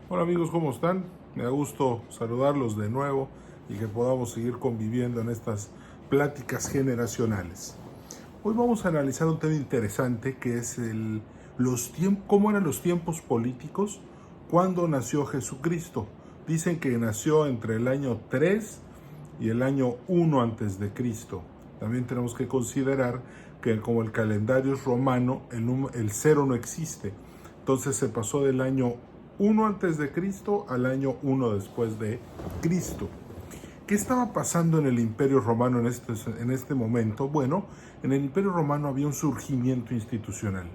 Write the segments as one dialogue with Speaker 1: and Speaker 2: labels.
Speaker 1: Hola amigos, ¿cómo están? Me da gusto saludarlos de nuevo y que podamos seguir conviviendo en estas pláticas generacionales. Hoy vamos a analizar un tema interesante que es cómo eran los tiempos políticos cuando nació Jesucristo. Dicen que nació entre el año 3 y el año 1 antes de Cristo. También tenemos que considerar que como el calendario es romano, el cero no existe. Entonces se pasó del año 1 antes de Cristo al año 1 después de Cristo. ¿Qué estaba pasando en el Imperio Romano en este momento? Bueno, en el Imperio Romano había un surgimiento institucional.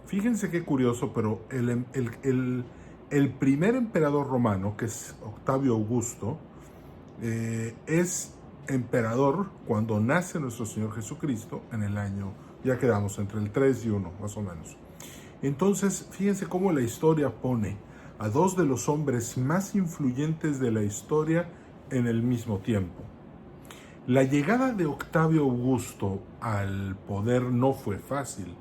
Speaker 1: Fíjense qué curioso, pero el primer emperador romano, que es Octavio Augusto, es emperador cuando nace nuestro Señor Jesucristo en el año, ya quedamos entre el 3 y 1, más o menos. Entonces, fíjense cómo la historia pone a dos de los hombres más influyentes de la historia en el mismo tiempo. La llegada de Octavio Augusto al poder no fue fácil.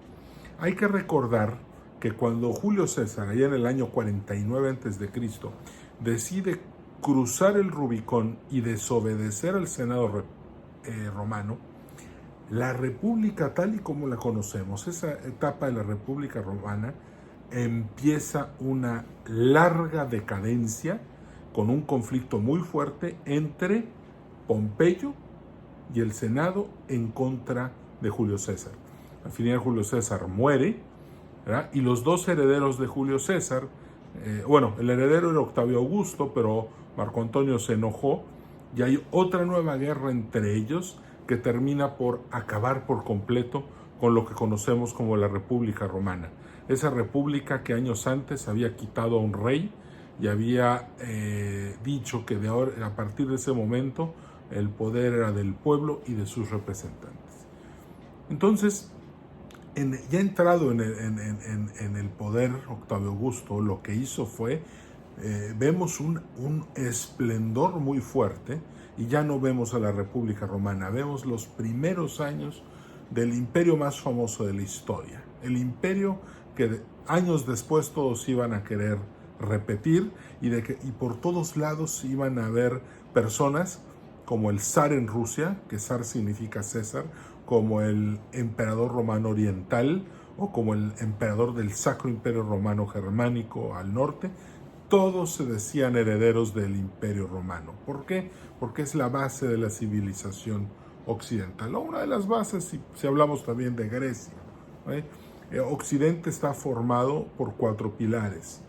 Speaker 1: Hay que recordar que cuando Julio César, allá en el año 49 a.C., decide cruzar el Rubicón y desobedecer al Senado romano, la República tal y como la conocemos, esa etapa de la República Romana, empieza una larga decadencia con un conflicto muy fuerte entre Pompeyo y el Senado en contra de Julio César. Al final Julio César muere, ¿verdad? Y los dos herederos de Julio César, el heredero era Octavio Augusto, pero Marco Antonio se enojó y hay otra nueva guerra entre ellos que termina por acabar por completo con lo que conocemos como la República Romana. Esa república que años antes había quitado a un rey y había dicho que a partir de ese momento el poder era del pueblo y de sus representantes. Entonces, ya entrado en el poder Octavio Augusto, lo que hizo fue, vemos un esplendor muy fuerte y ya no vemos a la República Romana, vemos los primeros años del imperio más famoso de la historia, el imperio que años después todos iban a querer repetir y por todos lados iban a haber personas como el zar en Rusia, que zar significa César, como el emperador romano oriental o como el emperador del Sacro Imperio Romano Germánico al norte, todos se decían herederos del Imperio Romano. ¿Por qué? Porque es la base de la civilización occidental, o una de las bases si hablamos también de Grecia. Occidente está formado por 4 pilares: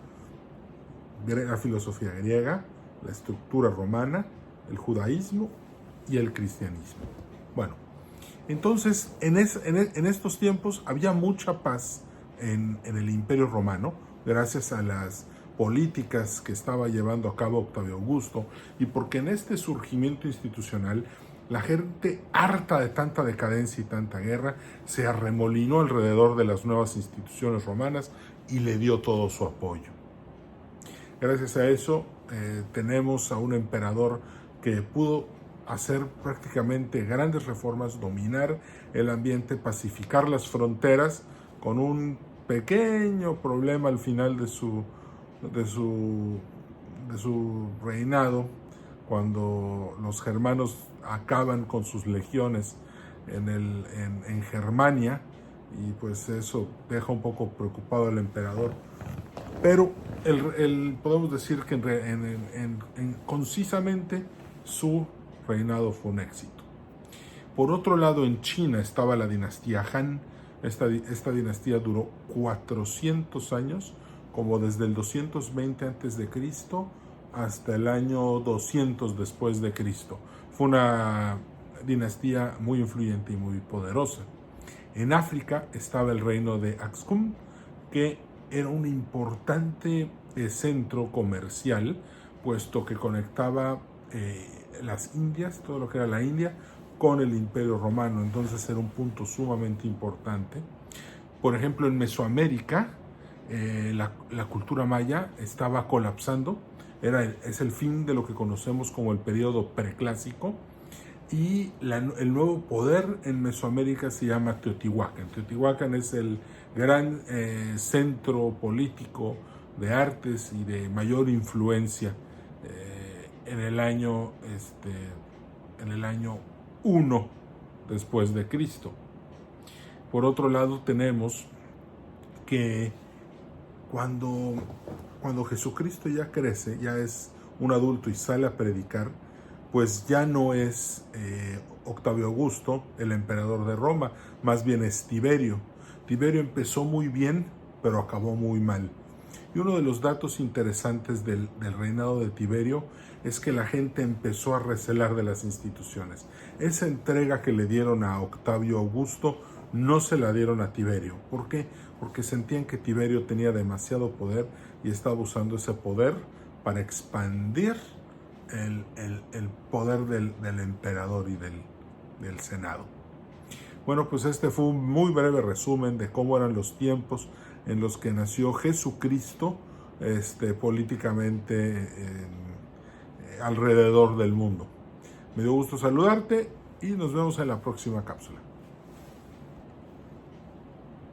Speaker 1: la filosofía griega, la estructura romana, el judaísmo y el cristianismo. Bueno, entonces en estos tiempos había mucha paz en el Imperio Romano, gracias a las políticas que estaba llevando a cabo Octavio Augusto, y porque en este surgimiento institucional la gente, harta de tanta decadencia y tanta guerra, se arremolinó alrededor de las nuevas instituciones romanas y le dio todo su apoyo. Gracias a eso tenemos a un emperador que pudo hacer prácticamente grandes reformas, dominar el ambiente, pacificar las fronteras, con un pequeño problema al final de su, de su reinado, cuando los germanos acaban con sus legiones en Germania, y pues eso deja un poco preocupado al emperador. Pero podemos decir que concisamente su reinado fue un éxito. Por otro lado, en China estaba la dinastía Han. Esta dinastía duró 400 años, como desde el 220 a.C. hasta el año 200 después de Cristo. Fue una dinastía muy influyente y muy poderosa. En África estaba el reino de Axum, que era un importante centro comercial, puesto que conectaba las Indias, todo lo que era la India, con el Imperio Romano. Entonces era un punto sumamente importante. Por ejemplo, en Mesoamérica, la cultura maya estaba colapsando. Es el fin de lo que conocemos como el periodo preclásico. Y el nuevo poder en Mesoamérica se llama Teotihuacán. Teotihuacán es el gran centro político de artes y de mayor influencia en el año 1 después de Cristo. Por otro lado, tenemos que cuando Jesucristo ya crece, ya es un adulto y sale a predicar, pues ya no es Octavio Augusto, el emperador de Roma, más bien es Tiberio. Tiberio empezó muy bien, pero acabó muy mal. Y uno de los datos interesantes del reinado de Tiberio es que la gente empezó a recelar de las instituciones. Esa entrega que le dieron a Octavio Augusto no se la dieron a Tiberio. ¿Por qué? Porque sentían que Tiberio tenía demasiado poder y estaba usando ese poder para expandir el poder del emperador y del Senado. Bueno, pues este fue un muy breve resumen de cómo eran los tiempos en los que nació Jesucristo políticamente alrededor del mundo. Me dio gusto saludarte y nos vemos en la próxima cápsula.